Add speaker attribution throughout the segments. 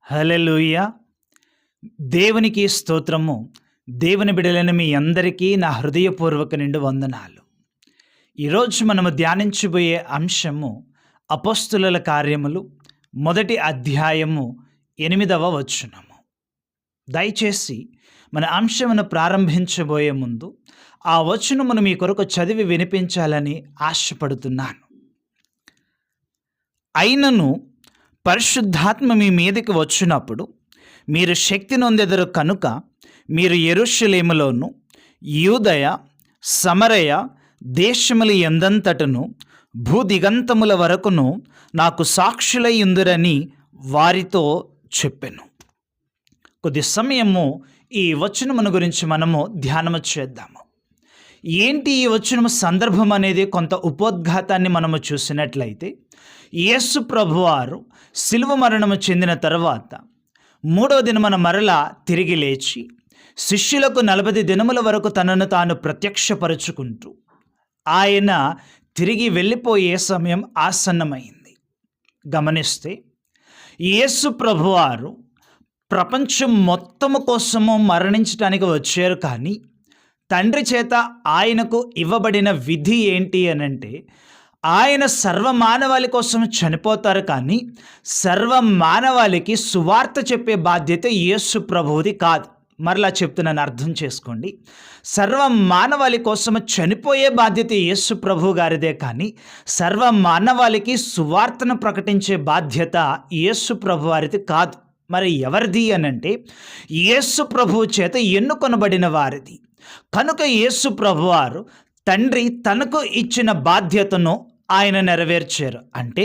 Speaker 1: హల్లెలూయా! దేవునికి స్తోత్రము. దేవుని బిడ్డలైన మీ అందరికీ నా హృదయపూర్వక నిండు వందనాలు. ఈరోజు మనము ధ్యానించబోయే అంశము అపోస్తులుల కార్యములు మొదటి అధ్యాయము 8వ వచనము. దయచేసి మన అంశమును ప్రారంభించబోయే ముందు ఆ వచనమును మీ కొరకు చదివి వినిపించాలని ఆశపడుతున్నాను. అయినను పరిశుద్ధాత్మ మీ మీదకి వచ్చినప్పుడు మీరు శక్తి నొందెదరు కనుక మీరు యెరూషలేములోను యూదయ సమరయ దేశముల యందంతటను భూదిగంతముల వరకును నాకు సాక్షులై ఉందురని వారితో చెప్పెను. కొద్ది సమయము ఈ వచనమును గురించి మనము ధ్యానము చేద్దాము. ఏంటి ఈ వచనము సందర్భం అనేది కొంత ఉపోద్ఘాతాన్ని మనము చూసినట్లయితే, యేసు ప్రభువారు శిలువ మరణము చెందిన తర్వాత 3వ దినమున మరలా తిరిగి లేచి శిష్యులకు 40 దినముల వరకు తనను తాను ప్రత్యక్షపరుచుకుంటూ ఆయన తిరిగి వెళ్ళిపోయే సమయం ఆసన్నమైంది. గమనిస్తే యేసు ప్రభువారు ప్రపంచం మొత్తము కోసము మరణించడానికి వచ్చారు, కానీ తండ్రి చేత ఆయనకు ఇవ్వబడిన విధి ఏంటి అనంటే, ఆయన సర్వమానవాళి కోసం చనిపోతారు, కానీ సర్వమానవాళికి సువార్త చెప్పే బాధ్యత యేసు ప్రభువుది కాదు. మరలా చెప్తున్నాను, అర్థం చేసుకోండి. సర్వమానవాళి కోసం చనిపోయే బాధ్యత యేసు ప్రభు గారిదే, కానీ సర్వమానవాళికి సువార్తను ప్రకటించే బాధ్యత యేసు ప్రభు వారిది కాదు. మరి ఎవరిది అనంటే, యేసు ప్రభువు చేత ఎన్నుకొనబడిన వారిది. కనుక యేసు ప్రభువారు తండ్రి తనకు ఇచ్చిన బాధ్యతను ఆయన నెరవేర్చారు. అంటే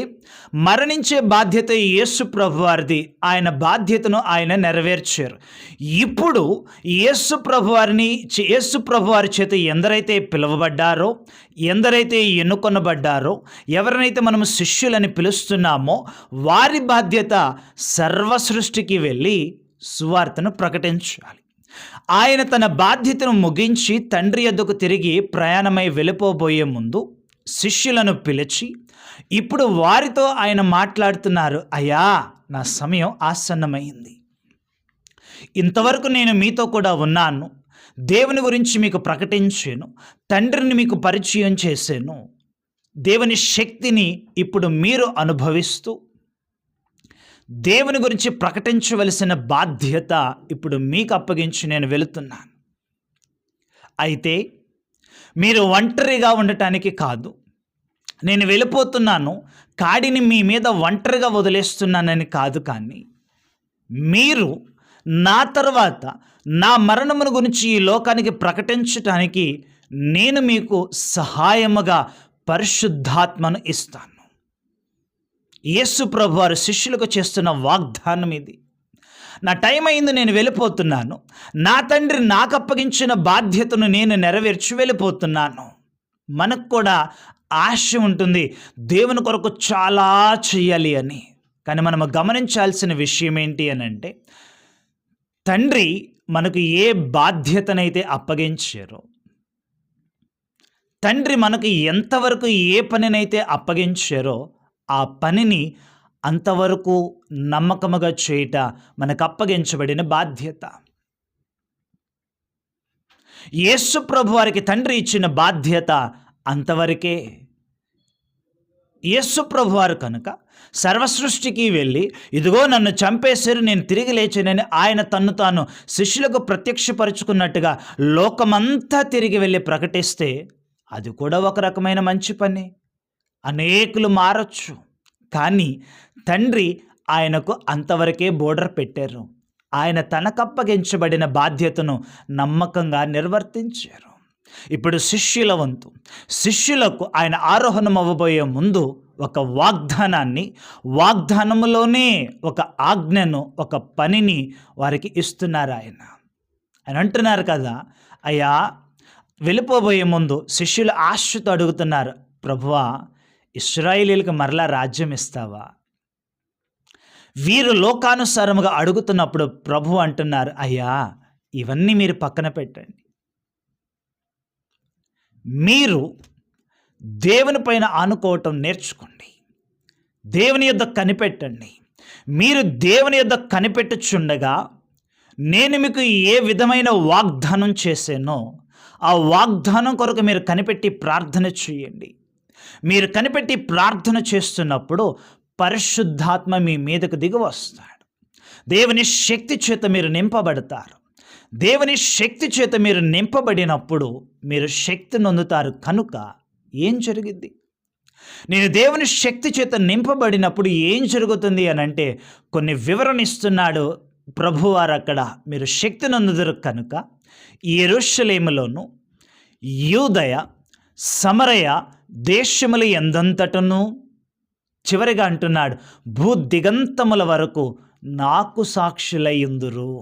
Speaker 1: మరణించే బాధ్యత యేసు ప్రభువారిది, ఆయన బాధ్యతను ఆయన నెరవేర్చారు. ఇప్పుడు యేసు ప్రభువారి చేత ఎందరైతే పిలువబడ్డారో, ఎందరైతే ఎన్నుకొనబడ్డారో, ఎవరినైతే మనము శిష్యులని పిలుస్తున్నామో వారి బాధ్యత సర్వ సృష్టికి వెళ్ళి సువార్తను ప్రకటించాలి. ఆయన తన బాధ్యతను ముగించి తండ్రి యొద్దకు తిరిగి ప్రయాణమై వెళ్ళిపోబోయే ముందు శిష్యులను పిలిచి ఇప్పుడు వారితో ఆయన మాట్లాడుతున్నారు. అయ్యా, నా సమయం ఆసన్నమైంది. ఇంతవరకు నేను మీతో కూడా ఉన్నాను, దేవుని గురించి మీకు ప్రకటించాను, తండ్రిని మీకు పరిచయం చేశాను. దేవుని శక్తిని ఇప్పుడు మీరు అనుభవిస్తూ దేవుని గురించి ప్రకటించవలసిన బాధ్యత ఇప్పుడు మీకు అప్పగించి నేను వెళుతున్నాను. అయితే మీరు ఒంటరిగా ఉండటానికి కాదు, నేను వెళ్ళిపోతున్నాను కాడిని మీ మీద ఒంటరిగా వదిలేస్తున్నానని కాదు, కానీ మీరు నా తర్వాత నా మరణమును గురించి ఈ లోకానికి ప్రకటించటానికి నేను మీకు సహాయముగా పరిశుద్ధాత్మను ఇస్తాను. యేసు ప్రభు వారు శిష్యులకు చేస్తున్న వాగ్దానం ఇది. నా టైం అయింది, నేను వెళ్ళిపోతున్నాను, నా తండ్రి నాకు అప్పగించిన బాధ్యతను నేను నెరవేర్చి వెళ్ళిపోతున్నాను. మనకు కూడా ఆశ ఉంటుంది దేవుని కొరకు చాలా చేయాలి అని. కానీ మనము గమనించాల్సిన విషయం ఏంటి అని అంటే, తండ్రి మనకు ఏ బాధ్యతనైతే అప్పగించారో, తండ్రి మనకు ఎంతవరకు ఏ పనినైతే అప్పగించారో ఆ పనిని అంతవరకు నమ్మకముగా చేయుట మనకు అప్పగించబడిన బాధ్యత. యేసు ప్రభు వారికి తండ్రి ఇచ్చిన బాధ్యత అంతవరకే. యేసు ప్రభు వారు కనుక సర్వసృష్టికి వెళ్ళి ఇదిగో నన్ను చంపేశారు, నేను తిరిగి లేచానని ఆయన తన్ను తాను శిష్యులకు ప్రత్యక్షపరుచుకున్నట్టుగా లోకమంతా తిరిగి వెళ్ళి ప్రకటిస్తే అది కూడా ఒక రకమైన మంచి పని, అనేకులు మారచ్చు. కానీ తండ్రి ఆయనకు అంతవరకే బోర్డర్ పెట్టారు. ఆయన తనకప్పగించబడిన బాధ్యతను నమ్మకంగా నిర్వర్తించారు. ఇప్పుడు శిష్యుల వంతు. శిష్యులకు ఆయన ఆరోహణం అవ్వబోయే ముందు ఒక వాగ్దానములోనే ఒక ఆజ్ఞను, ఒక పనిని వారికి ఇస్తున్నారు. ఆయన అంటున్నారు కదా, అయ్యా, వెళ్ళిపోబోయే ముందు శిష్యులు ఆశతో అడుగుతున్నారు, ప్రభువా, ఇశ్రాయేలీయులకు మరలా రాజ్యం ఇస్తావా? వీరు లోకానుసారముగా అడుగుతున్నప్పుడు ప్రభు అంటున్నారు, అయ్యా, ఇవన్నీ మీరు పక్కన పెట్టండి. మీరు దేవుని పైన ఆనుకోవటం నేర్చుకోండి, దేవుని యొద్ద కనిపెట్టండి. మీరు దేవుని యొద్ద కనిపెట్టుచుండగా నేను మీకు ఏ విధమైన వాగ్దానం చేశానో ఆ వాగ్దానం కొరకు మీరు కనిపెట్టి ప్రార్థన చేయండి. మీరు కనిపెట్టి ప్రార్థన చేస్తున్నప్పుడు పరిశుద్ధాత్మ మీ మీదకు దిగి వస్తాడు. దేవుని శక్తి చేత మీరు నింపబడతారు. దేవుని శక్తి చేత మీరు నింపబడినప్పుడు మీరు శక్తి నొందుతారు. కనుక ఏం జరిగింది? నేను దేవుని శక్తి చేత నింపబడినప్పుడు ఏం జరుగుతుంది అని అంటే కొన్ని వివరణ ఇస్తున్నాడు ప్రభువారు. అక్కడ మీరు శక్తి నొందుదురు కనుక యెరూషలేములోను యూదయ సమరయ దేశములు ఎందంతటను, చివరిగా అంటున్నాడు, భూదిగంతముల వరకు నాకు సాక్షులయ్యుందురు.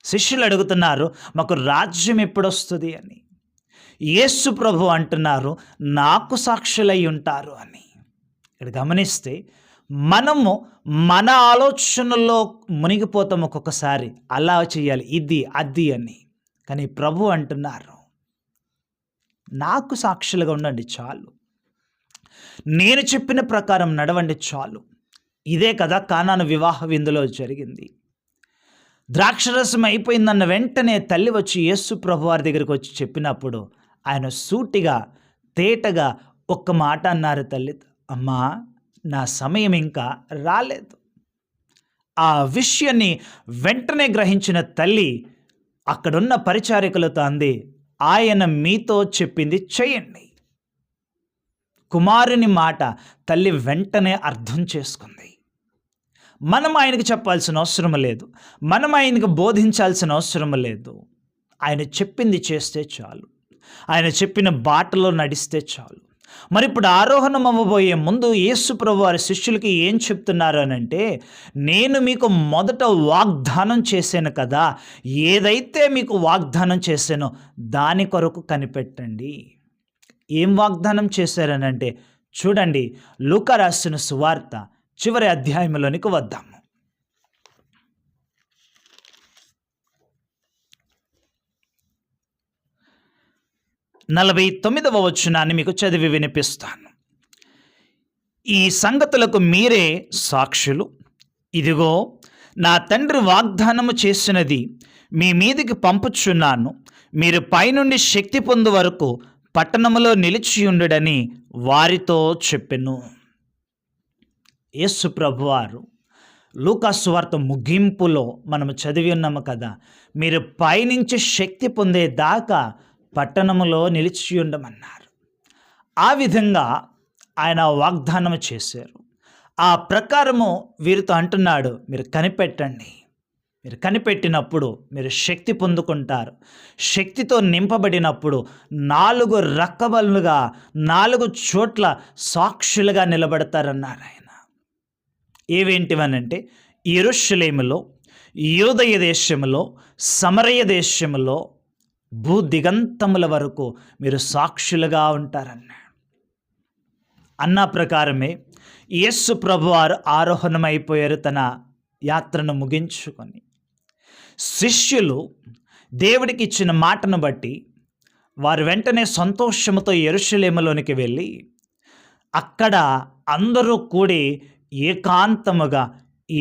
Speaker 1: శిష్యులు అడుగుతున్నారు, మాకు రాజ్యం ఎప్పుడొస్తుంది అని. యేసు ప్రభు అంటున్నారు, నాకు సాక్షులై ఉంటారు అని. ఇక్కడ గమనిస్తే మనము మన ఆలోచనల్లో మునిగిపోతాం ఒక్కొక్కసారి, అలా చేయాలి, ఇది అది అని. కానీ ప్రభు అంటున్నారు, నాకు సాక్షులుగా ఉండండి చాలు, నేను చెప్పిన ప్రకారం నడవండి చాలు. ఇదే కదా కానాను వివాహ విందులో జరిగింది. ద్రాక్షరసం అయిపోయిందన్న వెంటనే తల్లి వచ్చి యేసు ప్రభువారి దగ్గరికి వచ్చి చెప్పినప్పుడు ఆయన సూటిగా తేటగా ఒక్క మాట అన్నారు. తల్లి, అమ్మా నా సమయం ఇంకా రాలేదు. ఆ విషయాన్ని వెంటనే గ్రహించిన తల్లి అక్కడున్న పరిచారికలతో అంది, ఆయన మీతో చెప్పింది చేయండి. కుమారుని మాట తల్లి వెంటనే అర్థం చేసుకుంది. మనం ఆయనకు చెప్పాల్సిన అవసరం లేదు, మనం ఆయనకు బోధించాల్సిన అవసరం లేదు. ఆయన చెప్పింది చేస్తే చాలు, ఆయన చెప్పిన బాటలో నడిస్తే చాలు. మరి ఇప్పుడు ఆరోహణం అవ్వబోయే ముందు యేసు ప్రభు వారి శిష్యులకి ఏం చెప్తున్నారు అని అంటే, నేను మీకు మొదట వాగ్దానం చేశాను కదా, ఏదైతే మీకు వాగ్దానం చేశానో దాని కొరకు కనిపెట్టండి. ఏం వాగ్దానం చేశారనంటే చూడండి, లూకా రాసిన సువార్త చివరి అధ్యాయంలోనికి వద్దాము. 49వ వచనాన్ని మీకు చదివి వినిపిస్తాను. ఈ సంగతులకు మీరే సాక్షులు. ఇదిగో నా తండ్రి వాగ్దానము చేసినది మీ మీదికి పంపుచున్నాను. మీరు పైనుండి శక్తి పొందు వరకు పట్టణములో నిలిచియుండుడని వారితో చెప్పెను. యేసు ప్రభువారు లూకా సువార్త ముగింపులో మనము చదివి ఉన్నాము కదా, మీరు పైనుంచి శక్తి పొందేదాకా పట్టణములో నిలిచి ఉండమన్నారు. ఆ విధంగా ఆయన వాగ్దానం చేశారు. ఆ ప్రకారము వీరితో అంటున్నాడు, మీరు కనిపెట్టండి. మీరు కనిపెట్టినప్పుడు మీరు శక్తి పొందుకుంటారు. శక్తితో నింపబడినప్పుడు 4 రకములుగా 4 చోట్ల సాక్షులుగా నిలబడతారన్నారు ఆయన. ఏవేంటివనంటే యెరూషలేములో, యూదయ దేశములో, సమరయ దేశములో, భూదిగంతముల వరకు మీరు సాక్షులుగా ఉంటారన్నాడు. అన్న ప్రకారమే యేసు ప్రభువారు ఆరోహణమైపోయారు తన యాత్రను ముగించుకొని. శిష్యులు దేవుడికి ఇచ్చిన మాటను బట్టి వారు వెంటనే సంతోషముతో యెరూషలేములోనికి వెళ్ళి అక్కడ అందరూ కూడి ఏకాంతముగా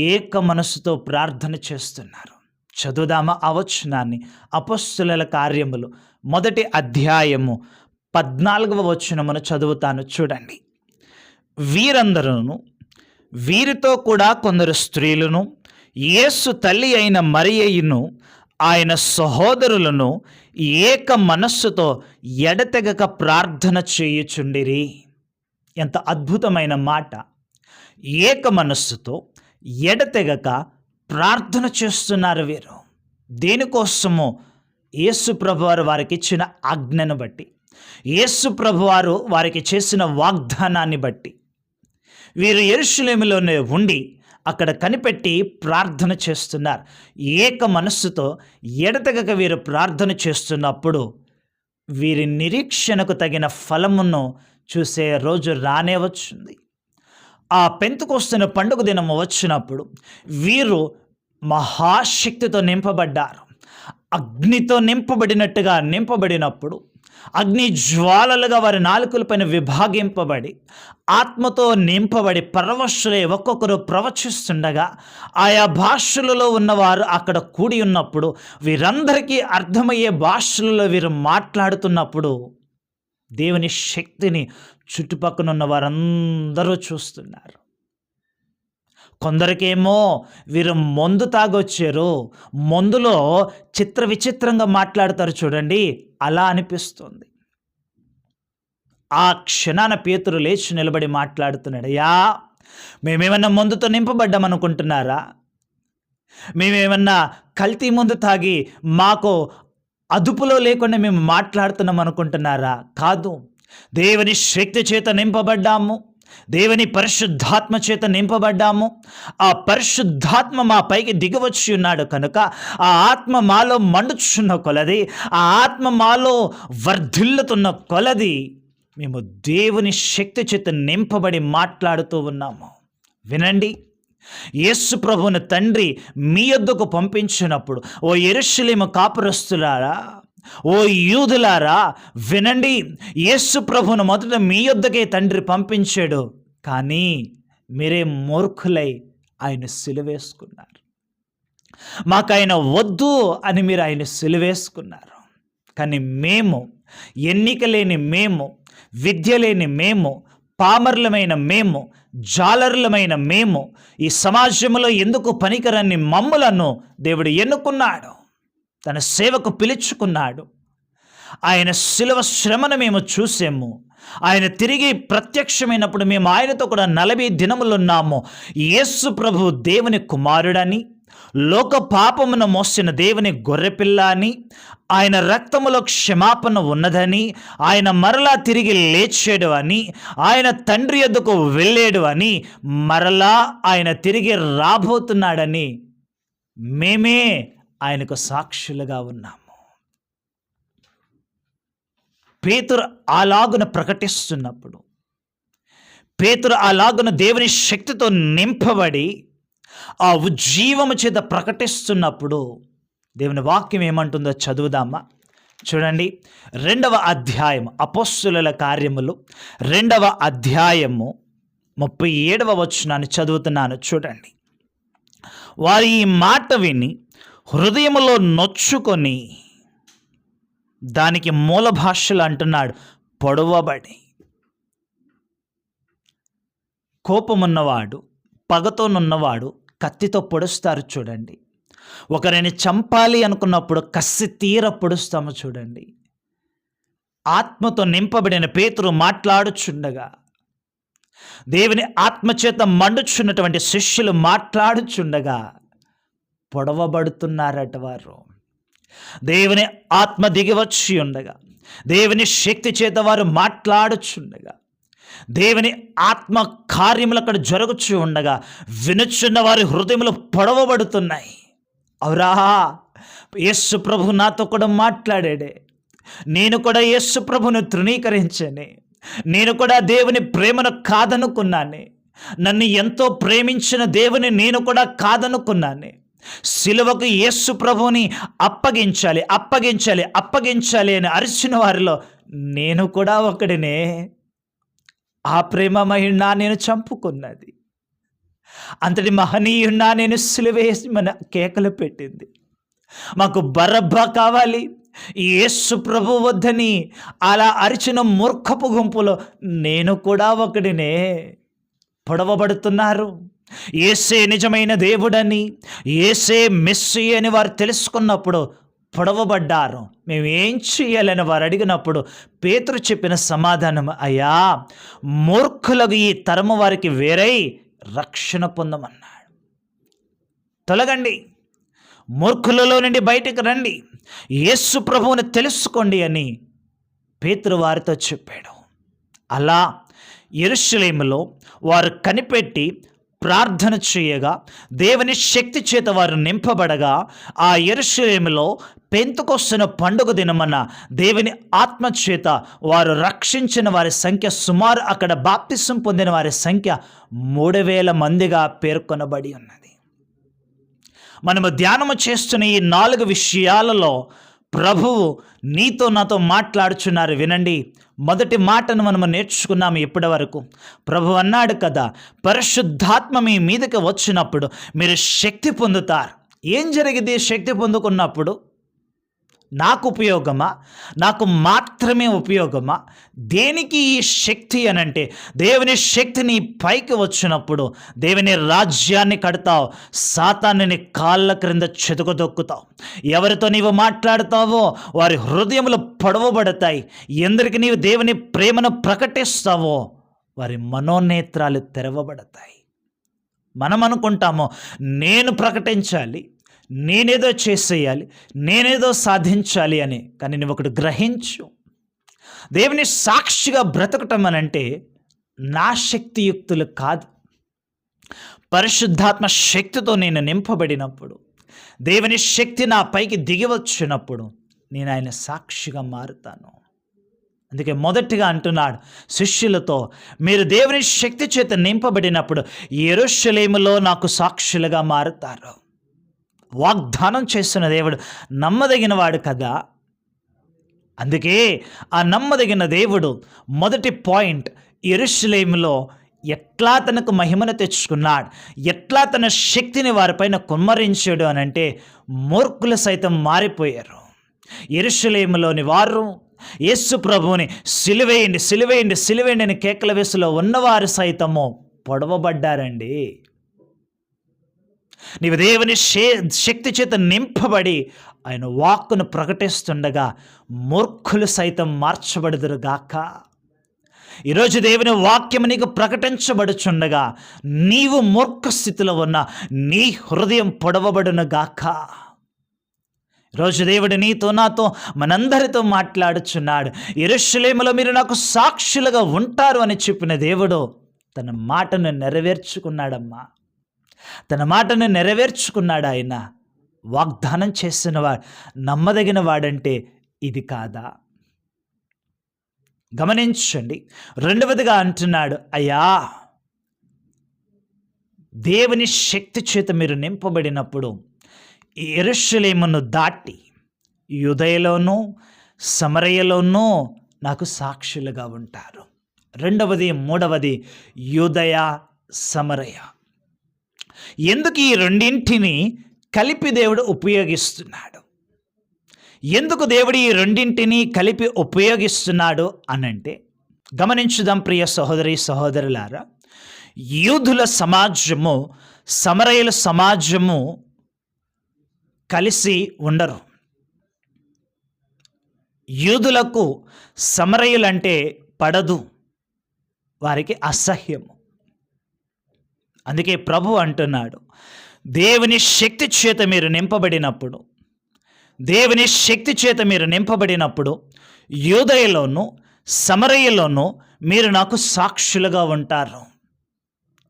Speaker 1: ఏక మనసుతో ప్రార్థన చేస్తున్నారు. చదువుదామా ఆ వచనాన్ని? అపొస్తలుల కార్యములు 1వ అధ్యాయము 14వ వచనమును చదువుతాను, చూడండి. వీరందరూ వీరితో కూడా కొందరు స్త్రీలను, యేసు తల్లి అయిన మరియను, ఆయన సహోదరులను ఏక మనస్సుతో ఎడతెగక ప్రార్థన చేయుచుండిరి. ఎంత అద్భుతమైన మాట! ఏక మనస్సుతో ఎడతెగక ప్రార్థన చేస్తున్నారు వీరు. దేనికోసమో? యేసు ప్రభువారు వారికి ఇచ్చిన ఆజ్ఞను బట్టి, యేసు ప్రభువారు వారికి చేసిన వాగ్దానాన్ని బట్టి వీరు యెరూషలేములోనే ఉండి అక్కడ కనిపెట్టి ప్రార్థన చేస్తున్నారు. ఏక మనస్సుతో ఎడతెగక వీరు ప్రార్థన చేస్తున్నప్పుడు వీరి నిరీక్షణకు తగిన ఫలమును చూసే రోజు రానే వచ్చింది. ఆ పెంతెకొస్తు పండుగ దినము వచ్చినప్పుడు వీరు మహాశక్తితో నింపబడ్డారు. అగ్నితో నింపబడినట్టుగా నింపబడినప్పుడు అగ్ని జ్వాలలుగా వారి నాలుకలపైన విభాగింపబడి ఆత్మతో నింపబడి పరవశులై ఒక్కొక్కరు ప్రవచిస్తుండగా ఆయా భాషలలో ఉన్నవారు అక్కడ కూడి ఉన్నప్పుడు వీరందరికీ అర్థమయ్యే భాషలలో వీరు మాట్లాడుతున్నప్పుడు దేవుని శక్తిని చుట్టుపక్కన ఉన్న వారందరూ చూస్తున్నారు. కొందరికేమో వీరు మందు తాగొచ్చారు, మందులో చిత్ర విచిత్రంగా మాట్లాడతారు చూడండి, అలా అనిపిస్తుంది. ఆ క్షణాన పేతురు లేచి నిలబడి మాట్లాడుతున్నాడు. అయ్యా, మేమేమన్నా మందుతో నింపబడ్డామనుకుంటున్నారా? మేమేమన్నా కల్తీ మందు తాగి మాకు అదుపులో లేకుండా మేము మాట్లాడుతున్నాం అనుకుంటున్నారా? కాదు, దేవుని శక్తి చేత నింపబడ్డాము, దేవుని పరిశుద్ధాత్మ చేత నింపబడ్డాము. ఆ పరిశుద్ధాత్మ మా పైకి దిగివచ్చి ఉన్నాడు కనుక ఆ ఆత్మ మాలో మండుచున్న కొలది, ఆ ఆత్మ మాలో వర్ధిల్లుతున్న కొలది మేము దేవుని శక్తి చేత నింపబడి మాట్లాడుతూ ఉన్నాము. వినండి, యేసు ప్రభువుని తండ్రి మీ యొద్దకు పంపించినప్పుడు, ఓ యెరూషలేము కాపురస్తులారా, ఓ యూదులారా వినండి, యేసు ప్రభువును మొదట మీ యొద్దకే తండ్రి పంపించాడు, కానీ మీరే మూర్ఖులై ఆయన సిలువేసుకున్నారు. మాకు ఆయన వద్దు అని మీరు ఆయన సిలువేసుకున్నారు. కానీ మేము, ఎన్నిక లేని మేము, విద్య లేని మేము, పామరులమైన మేము, జాలరులమైన మేము, ఈ సమాజంలో ఎందుకు పనికిరని మమ్ములను దేవుడు ఎన్నుకున్నాడు, తన సేవకు పిలుచుకున్నాడు. ఆయన శిలువ శ్రమను మేము చూసాము. ఆయన తిరిగి ప్రత్యక్షమైనప్పుడు మేము ఆయనతో కూడా 40 దినములు ఉన్నాము. యేసు ప్రభు దేవుని కుమారుడని, లోక పాపమును మోసిన దేవుని గొర్రెపిల్ల అని, ఆయన రక్తములో క్షమాపణ ఉన్నదని, ఆయన మరలా తిరిగి లేచాడు అని, ఆయన తండ్రి యొద్దకు వెళ్ళాడు అని, మరలా ఆయన తిరిగి రాబోతున్నాడని మేమే ఆయనకు సాక్షులుగా ఉన్నాము. పేతురు అలాగున ప్రకటిస్తున్నప్పుడు, పేతురు అలాగున దేవుని శక్తితో నింపబడి ఆ ఉజ్జీవము చేత ప్రకటిస్తున్నప్పుడు దేవుని వాక్యం ఏమంటుందో చదువుదామా? చూడండి, 2వ అధ్యాయం అపోస్తుల కార్యములు 2వ అధ్యాయము 37వ వచనాన్ని చదువుతున్నాను. చూడండి, వారు ఈ మాట విని హృదయములో నొచ్చుకొని, దానికి మూల భాషలు అంటున్నాడు పొడవబడి. కోపమున్నవాడు, పగతోనున్నవాడు కత్తితో పొడుస్తారు చూడండి. ఒకరిని చంపాలి అనుకున్నప్పుడు కసి తీర పొడుస్తాము చూడండి. ఆత్మతో నింపబడిన పేతురు మాట్లాడుచుండగా, దేవుని ఆత్మచేత మండుచున్నటువంటి శిష్యులు మాట్లాడుచుండగా పొడవబడుతున్నారట వారు. దేవుని ఆత్మ దిగివచ్చి ఉండగా, దేవుని శక్తి చేత వారు మాట్లాడుచుండగా, దేవుని ఆత్మ కార్యములు అక్కడ జరుగుచూ ఉండగా వినుచున్న వారి హృదయములు పొడవబడుతున్నాయి. అవురా, యేసు ప్రభు నాతో కూడా మాట్లాడాడే, నేను కూడా యేసు ప్రభును తృణీకరించానే, నేను కూడా దేవుని ప్రేమను కాదనుకున్నానే, నన్ను ఎంతో ప్రేమించిన దేవుని నేను కూడా కాదనుకున్నానే, సిలువకు యేసు ప్రభుని అప్పగించాలి అప్పగించాలి అప్పగించాలి అని అరిచిన వారిలో నేను కూడా ఒకడినే. ఆ ప్రేమ మహిళ నేను చంపుకున్నది, అంతటి మహనీయున్న నేను సిలువేసి మన కేకలు పెట్టింది. మాకు బరబ్బా కావాలి, యేసు ప్రభు వద్దని అలా అరిచిన మూర్ఖపు గుంపులో నేను కూడా ఒకడినే. పొడవబడుతున్నారు. యేసే నిజమైన దేవుడని, యేసే మెస్సీ అని వారు తెలుసుకున్నప్పుడు పొడవబడ్డారు. మేము ఏం చేయాలని వారు అడిగినప్పుడు పేతురు చెప్పిన సమాధానం, అయ్యా, మూర్ఖులకు ఈ తరము వారికి వేరై రక్షణ పొందమన్నాడు. తొలగండి, మూర్ఖులలో నుండి బయటికి రండి, యేసు ప్రభువుని తెలుసుకోండి అని పేతురు వారితో చెప్పాడు. అలా యెరూషలేములో వారు కనిపెట్టి ప్రార్థన చేయగా, దేవుని శక్తి చేత వారు నింపబడగా, ఆ యెరూషలేములో పెంతెకొస్తు పండుగ దినమన్న దేవుని ఆత్మ చేత వారు రక్షించిన వారి సంఖ్య సుమారు, అక్కడ బాప్తిసం పొందిన వారి సంఖ్య 3000 మందిగా పేర్కొనబడి ఉన్నది. మనము ధ్యానము చేస్తున్న ఈ 4 విషయాలలో ప్రభువు నీతో నాతో మాట్లాడుచున్నారు. వినండి, మొదటి మాటను మనము నేర్చుకున్నాము ఇప్పటి వరకు. ప్రభు అన్నాడు కదా, పరిశుద్ధాత్మ మీ మీదకి వచ్చినప్పుడు మీరు శక్తి పొందుతారు. ఏం జరిగింది శక్తి పొందుకున్నప్పుడు? నాకు ఉపయోగమా? నాకు మాత్రమే ఉపయోగమా? దేనికి ఈ శక్తి అనంటే, దేవుని శక్తి నీ పైకి వచ్చినప్పుడు దేవుని రాజ్యాన్ని కడతావు, సాతానుని కాళ్ళ క్రింద చెతుకుదొక్కుతావు. ఎవరితో నీవు మాట్లాడతావో వారి హృదయములు పొడవబడతాయి. ఎందరికి నీవు దేవుని ప్రేమను ప్రకటిస్తావో వారి మనోనేత్రాలు తెరవబడతాయి. మనం అనుకుంటాము, నేను ప్రకటించాలి, నేనేదో చేసేయాలి, నేనేదో సాధించాలి అని. కానీ నువ్వు ఒకటి గ్రహించు, దేవుని సాక్షిగా బ్రతకటం అనంటే నా శక్తియుక్తులు కాదు. పరిశుద్ధాత్మ శక్తితో నేను నింపబడినప్పుడు, దేవుని శక్తి నా పైకి దిగి వచ్చినప్పుడు నేను ఆయన సాక్షిగా మారుతాను. అందుకే మొదటిగా అంటున్నాడు శిష్యులతో, మీరు దేవుని శక్తి చేత నింపబడినప్పుడు యెరూషలేములో నాకు సాక్షులుగా మారుతారు. వాగ్దానం చేస్తున్న దేవుడు నమ్మదగిన వాడు కదా. అందుకే ఆ నమ్మదగిన దేవుడు మొదటి పాయింట్, యెరూషలేములో ఎట్లా తనకు మహిమను తెచ్చుకున్నాడు, ఎట్లా తన శక్తిని వారిపైన కుమ్మరించాడు అనంటే, మూర్ఖులు సైతం మారిపోయారు. యెరూషలేములోని వారు యేసు ప్రభువుని సిలువేయండి, సిలువేయండి, సిలువేయండి అని కేకల వేసులో ఉన్నవారు సైతము పొడవబడ్డారండి. నీవు దేవుని శక్తి చేత నింపబడి ఆయన వాక్కును ప్రకటిస్తుండగా మూర్ఖులు సైతం మార్చబడుదురుగాక. ఈరోజు దేవుని వాక్యం నీకు ప్రకటించబడుచుండగా నీవు మూర్ఖ స్థితిలో ఉన్న నీ హృదయం పొడవబడునుగాక. ఈరోజు దేవుడు నీతో నాతో మనందరితో మాట్లాడుచున్నాడు. యెరూషలేములో మీరు నాకు సాక్షులుగా ఉంటారు అని చెప్పిన దేవుడు తన మాటను నెరవేర్చుకున్నాడమ్మా. తన మాటను నెరవేర్చుకున్నాడు. ఆయన వాగ్దానం చేసినవాడు నమ్మదగిన వాడంటే ఇది కాదా? గమనించండి. రెండవదిగా అంటున్నాడు, అయ్యా దేవుని శక్తి చేత మీరు నింపబడినప్పుడు యెరూషలేమును దాటి యూదయలోనూ సమరయలోనూ నాకు సాక్షులుగా ఉంటారు. రెండవది, మూడవది యూదయ, సమరయ. ఎందుకు ఈ రెండింటిని కలిపి దేవుడు ఉపయోగిస్తున్నాడు? ఎందుకు దేవుడు ఈ రెండింటిని కలిపి ఉపయోగిస్తున్నాడు అనంటే, గమనించుదాం ప్రియ సహోదరి సహోదరులారా. యూదుల సమాజము, సమరయుల సమాజము కలిసి ఉండరు. యూదులకు సమరయులంటే పడదు, వారికి అసహ్యము. అందుకే ప్రభు అంటున్నాడు, దేవుని శక్తి చేత మీరు నింపబడినప్పుడు, దేవుని శక్తి చేత మీరు నింపబడినప్పుడు యూదయలోను సమరయలోను మీరు నాకు సాక్షులుగా ఉంటారు.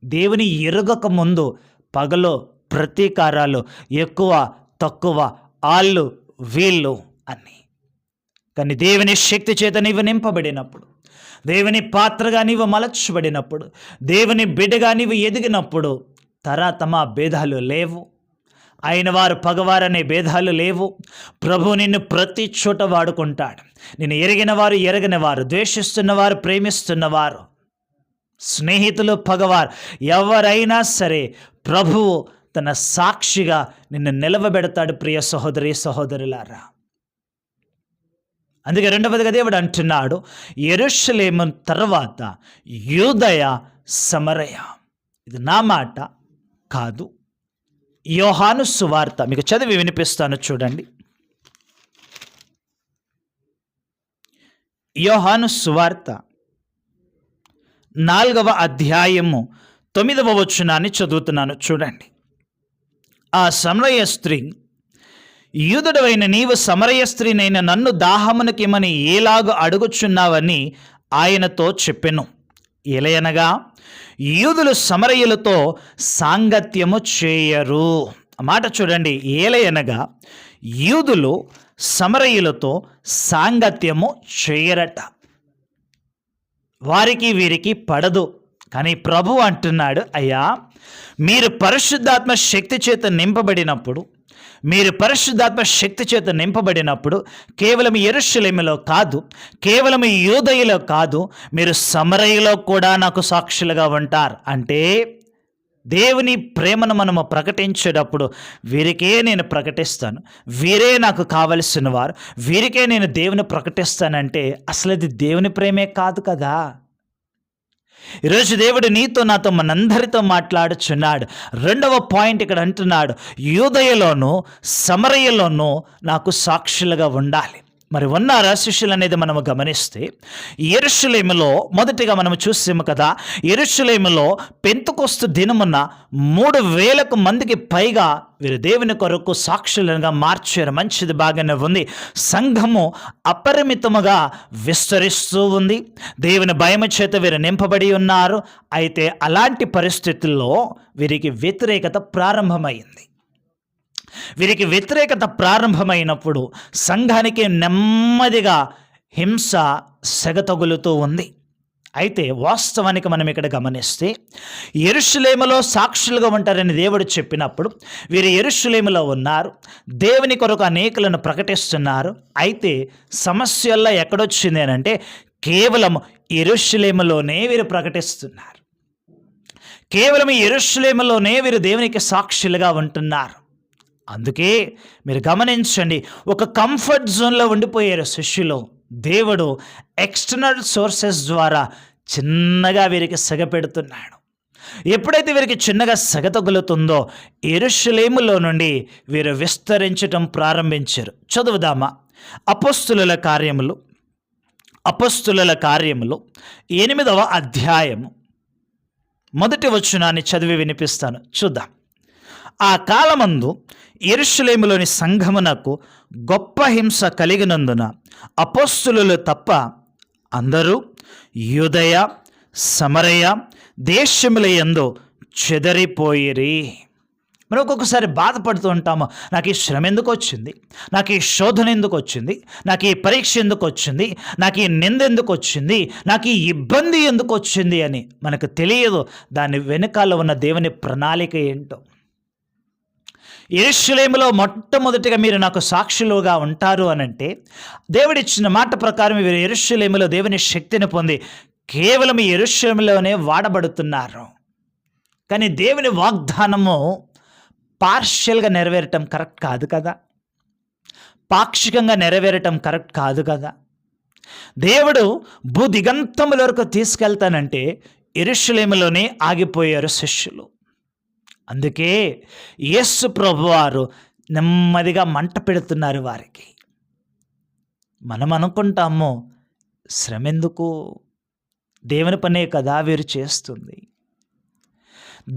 Speaker 1: దేవుని ఎరుగక ముందు పగలో ప్రతీకారాలు, ఎక్కువ తక్కువ, ఆళ్ళు వీళ్ళు అని. కానీ దేవుని శక్తి చేత నీవు నింపబడినప్పుడు, దేవుని పాత్రగా నీవు మలచబడినప్పుడు, దేవుని బిడ్డగా నీవు ఎదిగినప్పుడు తరతమ భేదాలు లేవు. ఆయన వారు పగవారనే భేదాలు లేవు. ప్రభు నిన్ను ప్రతి చోట వాడుకుంటాడు. నిన్ను ఎరిగిన వారు, ఎరగని వారు, ద్వేషిస్తున్నవారు, ప్రేమిస్తున్నవారు, స్నేహితులు, పగవారు, ఎవరైనా సరే ప్రభువు తన సాక్షిగా నిన్ను నిలవబెడతాడు. ప్రియ సహోదరి సహోదరులారా, అందుకే రెండవదిగా దేవుడు అంటున్నాడు, యెరూషలేము తర్వాత యూదయ, సమరయ. ఇది నా మాట కాదు, యోహాను సువార్త. మీకు చదివి వినిపిస్తాను, చూడండి. యోహాను సువార్త 4వ అధ్యాయము 9వ వచనాన్ని చదువుతున్నాను, చూడండి. ఆ సమరయ స్త్రీ, యూదుడవైన నీవు సమరయ స్త్రీనైన నన్ను దాహమునకిమని ఏలాగు అడుగుచున్నావని ఆయనతో చెప్పెను. ఎలయనగా యూదులు సమరయులతో సాంగత్యము చేయరు. ఆ మాట చూడండి. ఏలయనగా యూదులు సమరయులతో సాంగత్యము చేయరట. వారికి వీరికి పడదు. కానీ ప్రభు అంటున్నాడు, అయ్యా మీరు పరిశుద్ధాత్మ శక్తి చేత నింపబడినప్పుడు మీరు పరిశుద్ధాత్మ శక్తి చేత నింపబడినప్పుడు కేవలం యెరూషలేములో కాదు, కేవలం యూదయలో కాదు, మీరు సమరయలో కూడా నాకు సాక్షులుగా ఉంటారు. అంటే దేవుని ప్రేమను మనము ప్రకటించేటప్పుడు వీరికే నేను ప్రకటిస్తాను, వీరే నాకు కావలసిన వారు, వీరికే నేను దేవుని ప్రకటిస్తానంటే అసలు అది దేవుని ప్రేమే కాదు కదా. ఈరోజు దేవుడు నీతో నాతో మనందరితో మాట్లాడుచున్నాడు. రెండవ పాయింట్ ఇక్కడ అంటున్నాడు, యూదయలోను సమరయలోను నాకు సాక్షులుగా ఉండాలి. మరి ఉన్నారా శిష్యులు అనేది మనము గమనిస్తే, యెరూషలేములో మొదటిగా మనం చూసాము కదా, యెరూషలేములో పెంతెకొస్తు దినమున 3,000 మందికి పైగా వీరు దేవుని కొరకు సాక్షులుగా మార్చారు. మంచిది, బాగానే ఉంది. సంఘము అపరిమితముగా విస్తరిస్తూ ఉంది. దేవుని భయము చేత వీరు నింపబడి ఉన్నారు. అయితే అలాంటి పరిస్థితుల్లో వీరికి వ్యతిరేకత ప్రారంభమైంది. వీరికి వ్యతిరేకత ప్రారంభమైనప్పుడు సంఘానికి నెమ్మదిగా హింస సెగతగులుతూ ఉంది. అయితే వాస్తవానికి మనం ఇక్కడ గమనిస్తే, యెరూషలేములో సాక్షులుగా ఉంటారని దేవుడు చెప్పినప్పుడు వీరు యెరూషలేములో ఉన్నారు, దేవుని కొరకు అనేకులను ప్రకటిస్తున్నారు. అయితే సమస్యల్లో ఎక్కడొచ్చింది అంటే కేవలం యెరూషలేములోనే వీరు ప్రకటిస్తున్నారు, కేవలం యెరూషలేములోనే వీరు దేవునికి సాక్షులుగా ఉంటున్నారు. అందుకే మీరు గమనించండి, ఒక కంఫర్ట్ జోన్లో ఉండిపోయారు శిష్యులు. దేవుడు ఎక్స్టర్నల్ సోర్సెస్ ద్వారా చిన్నగా వీరికి సెగ పెడుతున్నాడు. ఎప్పుడైతే వీరికి చిన్నగా సెగ తగులుతుందో యెరూషలేములో నుండి వీరు విస్తరించటం ప్రారంభించారు. చదువుదామా? అపోస్తులుల కార్యములు 8వ అధ్యాయము మొదటి వచనాన్ని చదివి వినిపిస్తాను, చూద్దాం. ఆ కాలమందు యెరూషలేములోని సంఘమునకు గొప్ప హింస కలిగినందున అపోస్తులు తప్ప అందరూ యూదయ సమరయ దేశముల యందు చెదరిపోయిరి. మనం ఒక్కొక్కసారి బాధపడుతూ ఉంటాము, నాకు ఈ శ్రమ ఎందుకు వచ్చింది, నాకు ఈ శోధన ఎందుకు వచ్చింది, నాకు ఈ పరీక్ష ఎందుకు వచ్చింది, నాకు ఈ నింద ఎందుకు వచ్చింది, నాకు ఈ ఇబ్బంది ఎందుకు వచ్చింది అని మనకు తెలియదు. దాని వెనుకాల ఉన్న దేవుని ప్రణాళిక ఏంటో. యెరూషలేములో మొట్టమొదటిగా మీరు నాకు సాక్షులుగా ఉంటారు అనంటే, దేవుడిచ్చిన మాట ప్రకారం వీరు యెరూషలేములో దేవుని శక్తిని పొంది కేవలం యెరూషలేములోనే వాడబడుతున్నారు. కానీ దేవుని వాగ్దానము పార్షియల్గా నెరవేరటం కరెక్ట్ కాదు కదా, పాక్షికంగా నెరవేరటం కరెక్ట్ కాదు కదా. దేవుడు భూదిగంతముల వరకు తీసుకెళ్తానంటే యెరూషలేములోనే ఆగిపోయారు శిష్యులు. అందుకే యేసు ప్రభువారు నెమ్మదిగా మంట పెడుతున్నారు వారికి. మనం అనుకుంటాము, శ్రమ ఎందుకు, దేవుని పనే కదా వీరు చేస్తుంది,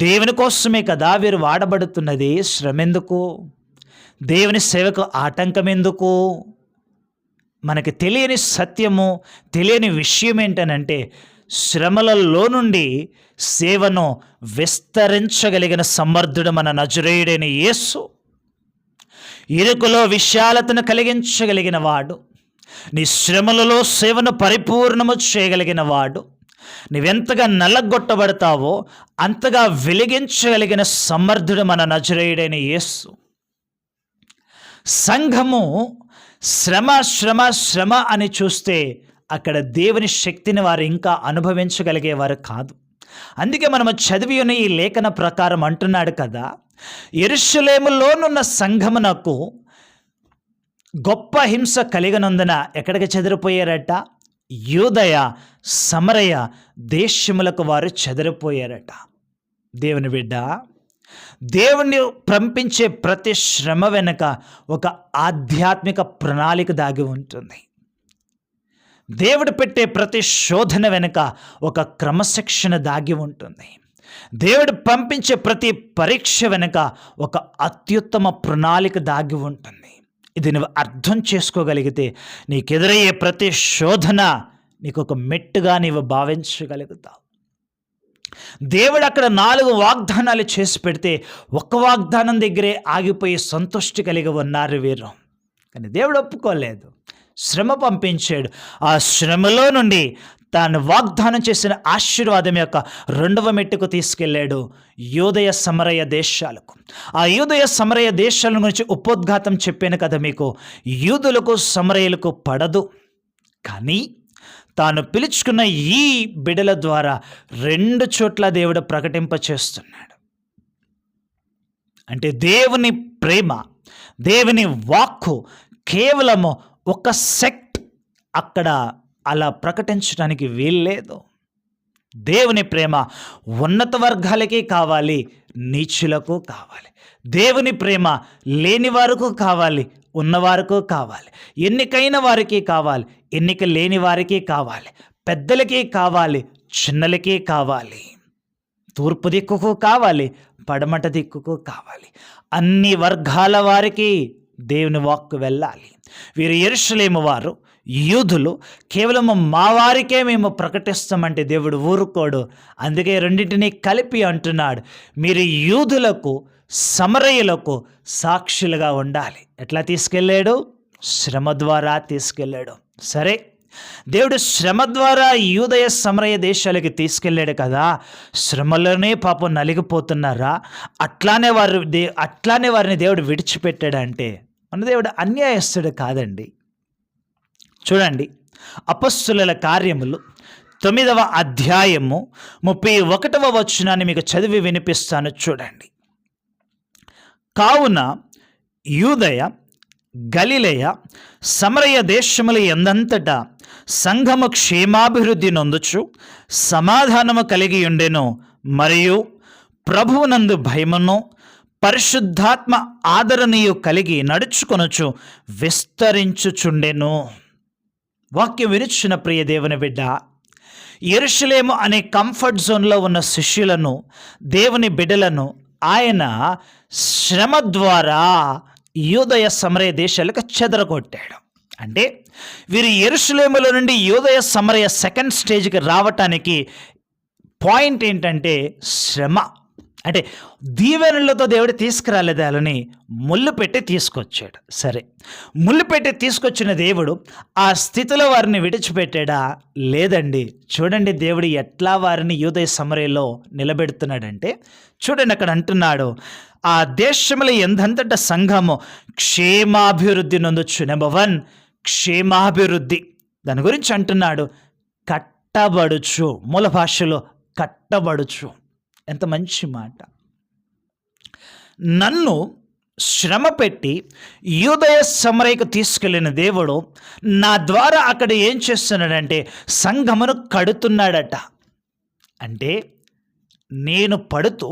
Speaker 1: దేవుని కోసమే కదా వీరు వాడబడుతున్నది, శ్రమ ఎందుకు, దేవుని సేవకు ఆటంకం ఎందుకు? మనకి తెలియని సత్యము, తెలియని విషయం ఏంటనంటే, శ్రమలలో నుండి సేవను విస్తరించగలిగిన సమర్థుడు మన నజరేయుడైన యేసు. ఇరుకులో విశాలతను కలిగించగలిగిన వాడు, నీ శ్రమలలో సేవను పరిపూర్ణము చేయగలిగిన వాడు. నీవెంతగా నల్లగొట్టబడతావో అంతగా వెలిగించగలిగిన సమర్థుడు మన నజరేయుడైన యేసు. సంఘము శ్రమ శ్రమ శ్రమ అని చూస్తే అక్కడ దేవుని శక్తిని వారు ఇంకా అనుభవించగలిగేవారు కాదు. అందుకే మనము చదివి ఉన్న ఈ లేఖన ప్రకారం అంటున్నాడు కదా, యెరూషలేములోనున్న సంఘమునకు గొప్ప హింస కలిగినందున ఎక్కడికి చెదిరిపోయారట? యూదయ సమరయ దేశములకు వారు చెదిరిపోయారట. దేవుని బిడ్డ, దేవుణ్ణి పంపించే ప్రతి శ్రమ వెనుక ఒక ఆధ్యాత్మిక ప్రణాళిక దాగి ఉంటుంది. దేవుడు పెట్టే ప్రతి శోధన వెనుక ఒక క్రమశిక్షణ దాగి ఉంటుంది. దేవుడు పంపించే ప్రతి పరీక్ష వెనుక ఒక అత్యుత్తమ ప్రణాళిక దాగి ఉంటుంది. ఇది నువ్వు అర్థం చేసుకోగలిగితే నీకెదురయ్యే ప్రతి శోధన నీకు ఒక మెట్టుగా నీవు భావించగలుగుతావు. దేవుడు అక్కడ 4 వాగ్దానాలు చేసి పెడితే ఒక్క వాగ్దానం దగ్గరే ఆగిపోయి సంతృష్టి కలిగి ఉన్నారు వీరు. కానీ దేవుడు ఒప్పుకోలేదు, శ్రమ పంపించాడు. ఆ శ్రమలో నుండి తాను వాగ్దానం చేసిన ఆశీర్వాదం యొక్క రెండవ మెట్టుకు తీసుకెళ్ళాడు, యూదయ సమరయ దేశాలకు. ఆ యూదయ సమరయ దేశాల గురించి ఉపోద్ఘాతం చెప్పాను కదా మీకు. యూదులకు సమరయులకు పడదు, కానీ తాను పిలుచుకున్న ఈ బిడల ద్వారా 2 చోట్ల దేవుడు ప్రకటింపచేస్తున్నాడు. అంటే దేవుని ప్రేమ, దేవుని వాక్కు కేవలము ఒక సెక్ట్ అక్కడ అలా ప్రకటించడానికి వీల్లేదు. దేవుని ప్రేమ ఉన్నత వర్గాలకి కావాలి, నీచులకు కావాలి. దేవుని ప్రేమ లేని వారికి కావాలి, ఉన్నవారికి కావాలి. ఎన్నికైన వారికి కావాలి, ఎన్నిక లేని వారికి కావాలి. పెద్దలకి కావాలి, చిన్నలకి కావాలి. తూర్పు దిక్కుకు కావాలి, పడమట దిక్కుకు కావాలి. అన్ని వర్గాల వారికి దేవుని వాక్కు వెళ్ళాలి. వీరు యెరూషలేము వారు, యూదులు. కేవలం మా వారికే మేము ప్రకటిస్తామంటే దేవుడు ఊరుకోడు. అందుకే రెండింటినీ కలిపి అంటున్నాడు, మీరు యూదులకు సమరయులకు సాక్షులుగా ఉండాలి. ఎట్లా తీసుకెళ్ళాడు? శ్రమ ద్వారా తీసుకెళ్ళాడు. సరే, దేవుడు శ్రమ ద్వారా యూదయ సమరయ దేశాలకి తీసుకెళ్ళాడు కదా, శ్రమలోనే పాపం నలిగిపోతున్నారా? అట్లానే వారిని దేవుడు విడిచిపెట్టాడంటే మన దేవుడు అన్యాయస్తుడు కాదండి. చూడండి, అపొస్తలుల కార్యములు 9వ అధ్యాయము 31వ వచనాన్ని మీకు చదివి వినిపిస్తాను. చూడండి. కావున యూదయ, గలిలయ, సమరయ దేశముల యందంతటా సంఘము క్షేమాభివృద్ధి నొందుచు సమాధానము కలిగి ఉండెను, మరియు ప్రభువునందు భయమును పరిశుద్ధాత్మ ఆదరణీయు కలిగి నడుచుకొనుచు విస్తరించుచుండెను. వాక్యం వినిచిన ప్రియ దేవుని బిడ్డ, యెరూషలేము అనే కంఫర్ట్ జోన్లో ఉన్న శిష్యులను, దేవుని బిడ్డలను ఆయన శ్రమ ద్వారా యూదయ సమరయ దేశాలకు చెదరగొట్టాడు. అంటే వీరు యెరూషలేములో నుండి యూదయ సమరయ సెకండ్ స్టేజ్కి రావటానికి పాయింట్ ఏంటంటే శ్రమ. అంటే దీవెనలతో దేవుడు తీసుకురాలేదు, వాళ్ళని ముళ్ళు పెట్టి తీసుకొచ్చాడు. సరే, ముళ్ళు పెట్టి తీసుకొచ్చిన దేవుడు ఆ స్థితిలో వారిని విడిచిపెట్టాడా? లేదండి. చూడండి దేవుడు ఎట్లా వారిని యూదయ సమరయలో నిలబెడుతున్నాడంటే, చూడండి అక్కడ అంటున్నాడు, ఆ దేశముల ఎందంతట సంఘము క్షేమాభివృద్ధి నొందొచ్చు. నెంబర్ 1 క్షేమాభివృద్ధి. దాని గురించి అంటున్నాడు, కట్టబడుచు. మూల భాషలో కట్టబడుచు. ఎంత మంచి మాట. నన్ను శ్రమ పెట్టి యూదయ సమరయకు తీసుకెళ్ళిన దేవుడు నా ద్వారా అక్కడ ఏం చేస్తున్నాడంటే సంఘమును కడుతున్నాడట. అంటే నేను పడుతూ,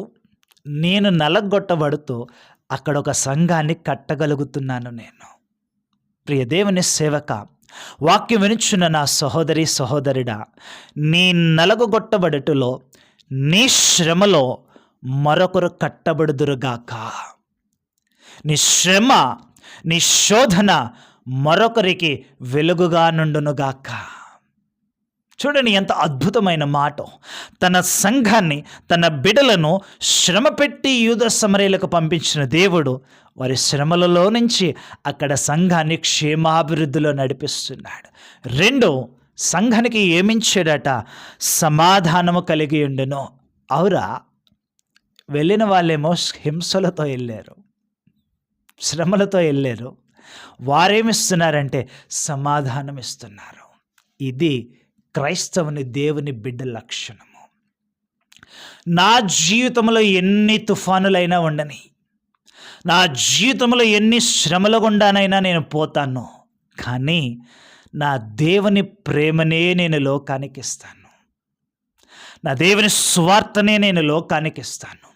Speaker 1: నేను నలగొట్టబడుతూ అక్కడ ఒక సంఘాన్ని కట్టగలుగుతున్నాను. నేను ప్రియ దేవుని సేవక, వాక్యం వినుచున్న నా సహోదరి సహోదరుడా, నీ నలగొట్టబడుటలో, నీ శ్రమలో మరొకరు కట్టబడుదురుగాక. నీ శ్రమ, నీ శోధన మరొకరికి వెలుగుగా నుండునుగాక. చూడండి ఎంత అద్భుతమైన మాట. తన సంఘాన్ని, తన బిడలను శ్రమ పెట్టి యూద సమరయులకు పంపించిన దేవుడు వారి శ్రమలలో నుంచి అక్కడ సంఘాన్ని క్షేమాభివృద్ధిలో నడిపిస్తున్నాడు. 2, సంఘానికి ఏమించాడట? సమాధానము కలిగి ఉండెను. అవురా, వెళ్ళిన వాళ్ళేమో హింసలతో వెళ్ళారు, శ్రమలతో వెళ్ళారు. వారేమిస్తున్నారంటే సమాధానం ఇస్తున్నారు. ఇది క్రైస్తవుని దేవుని బిడ్డ లక్షణము. నా జీవితంలో ఎన్ని తుఫానులైనా ఉండని, నా జీవితంలో ఎన్ని శ్రమల గుండానైనా నేను పోతాను, కానీ నా దేవుని ప్రేమనే నేను లోకానికి ఇస్తాను. నా దేవుని స్వార్థనే నేను లోకానికి ఇస్తాను.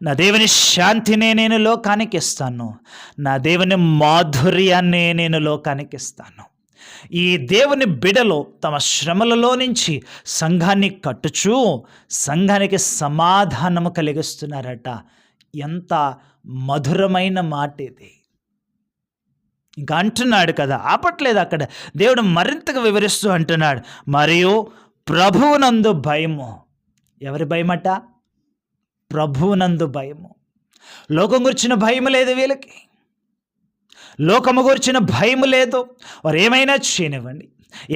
Speaker 1: నా దేవుని శాంతినే నేను లోకానికి ఇస్తాను. నా దేవుని మాధుర్యాన్నే నేను లోకానికి ఇస్తాను. ఈ దేవుని బిడలు తమ శ్రమలలో నుంచి సంఘాన్ని కట్టుచూ సంఘానికి సమాధానము కలిగిస్తున్నారట. ఎంత మధురమైన మాట ఇది. ఇంకా అంటున్నాడు కదా, ఆపట్లేదు అక్కడ. దేవుడు మరింతగా వివరిస్తూ అంటున్నాడు, మరియు ప్రభువునందు భయము. ఎవరి భయమట? ప్రభువునందు భయము. లోకం గురించిన భయం లేదు వీళ్ళకి, లోకము గురించిన భయం లేదు. వారు ఏమైనా చేయనివ్వండి,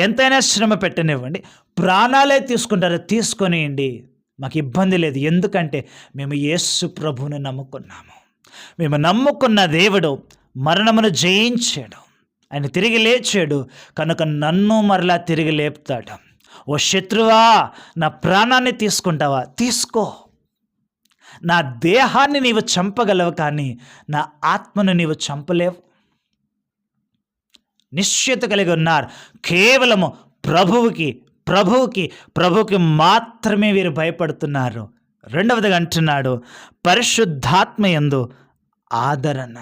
Speaker 1: ఎంతైనా శ్రమ పెట్టనివ్వండి, ప్రాణాలే తీసుకుంటారో తీసుకొనియండి, మాకు ఇబ్బంది లేదు. ఎందుకంటే మేము యేసు ప్రభువుని నమ్ముకున్నాము. మేము నమ్ముకున్న దేవుడు మరణమును జయించాడు, ఆయన తిరిగి లేచాడు, కనుక నన్ను మరలా తిరిగి లేపుతాడు. ఓ శత్రువా, నా ప్రాణాన్ని తీసుకుంటావా? తీసుకో. నా దేహాన్ని నీవు చంపగలవు, కానీ నా ఆత్మను నీవు చంపలేవు. నిశ్చయత కలిగి ఉన్నారు. కేవలము ప్రభువుకి మాత్రమే వీరు భయపడుతున్నారు. రెండవదిగా అంటున్నాడు, పరిశుద్ధాత్మ యందు ఆదరణ.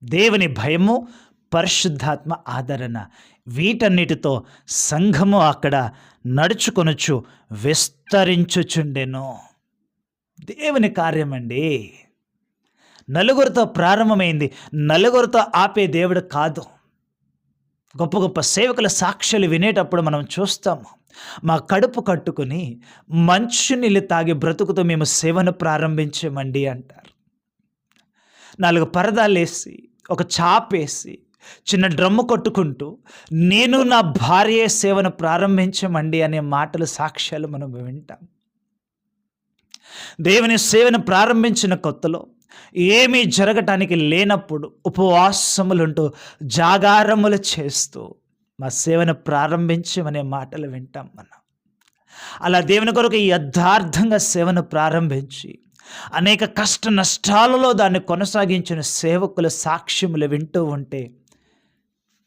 Speaker 1: దేవుని భయము, పరిశుద్ధాత్మ ఆదరణ, వీటన్నిటితో సంఘము అక్కడ నడుచుకొనుచు విస్తరించుచుండెను. దేవుని కార్యమండి. నలుగురితో ప్రారంభమైంది, నలుగురితో ఆపే దేవుడు కాదు. గొప్ప గొప్ప సేవకుల సాక్ష్యాలు వినేటప్పుడు మనం చూస్తాము, మా కడుపు కట్టుకుని మంచినీళ్ళు తాగి బ్రతుకుతూ మేము సేవను ప్రారంభించామండి అంటారు. 4 పరదాలు వేసి, ఒక చాపేసి, చిన్న డ్రమ్ము కొట్టుకుంటూ నేను నా భార్య సేవను ప్రారంభించమండి అనే మాటలు, సాక్ష్యాలు మనం వింటాం. దేవుని సేవను ప్రారంభించిన కొత్తలో ఏమీ జరగటానికి లేనప్పుడు ఉపవాసములుంటూ జాగారములు చేస్తూ మా సేవను ప్రారంభించమనే మాటలు వింటాం మనం. అలా దేవుని కొరకు యథార్థంగా సేవను ప్రారంభించి అనేక కష్ట నష్టాలలో దాన్ని కొనసాగించిన సేవకుల సాక్ష్యములు వింటూ ఉంటే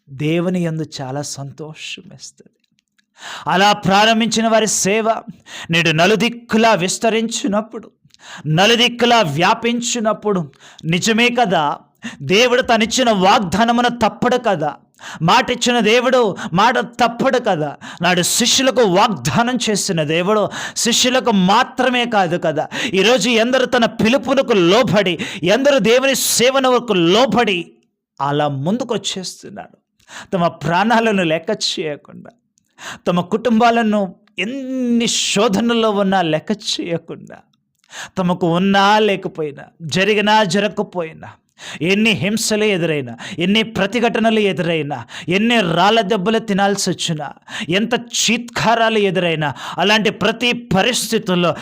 Speaker 1: దేవుని యందు చాలా సంతోషం వేస్తుంది. అలా ప్రారంభించిన వారి సేవ నేడు నలుదిక్కులా విస్తరించినప్పుడు, నలుదిక్కులా వ్యాపించినప్పుడు, నిజమే కదా, దేవుడు తనిచ్చిన వాగ్దానమును తప్పడు కదా, మాట ఇచ్చిన దేవుడు మాట తప్పడు కదా. నాడు శిష్యులకు వాగ్దానం చేసిన దేవుడు శిష్యులకు మాత్రమే కాదు కదా. ఈరోజు ఎందరు తన పిలుపునకు లోబడి, ఎందరు దేవుని సేవనకు లోబడి అలా ముందుకు వచ్చేస్తున్నారు, తమ ప్రాణాలను లెక్క చేయకుండా, తమ కుటుంబాలను ఎన్ని శోధనలో ఉన్నా లెక్క చేయకుండా, తమకు ఉన్నా లేకపోయినా, జరిగినా జరగకపోయినా, ఎన్ని హింసలు ఎదురైనా, ఎన్ని ప్రతిఘటనలు ఎదురైనా, ఎన్ని రాళ్ళ దెబ్బలు తినాల్సి వచ్చినా, ఎంత చీత్కారాలు ఎదురైనా, అలాంటి ప్రతి పరిస్థితుల్లో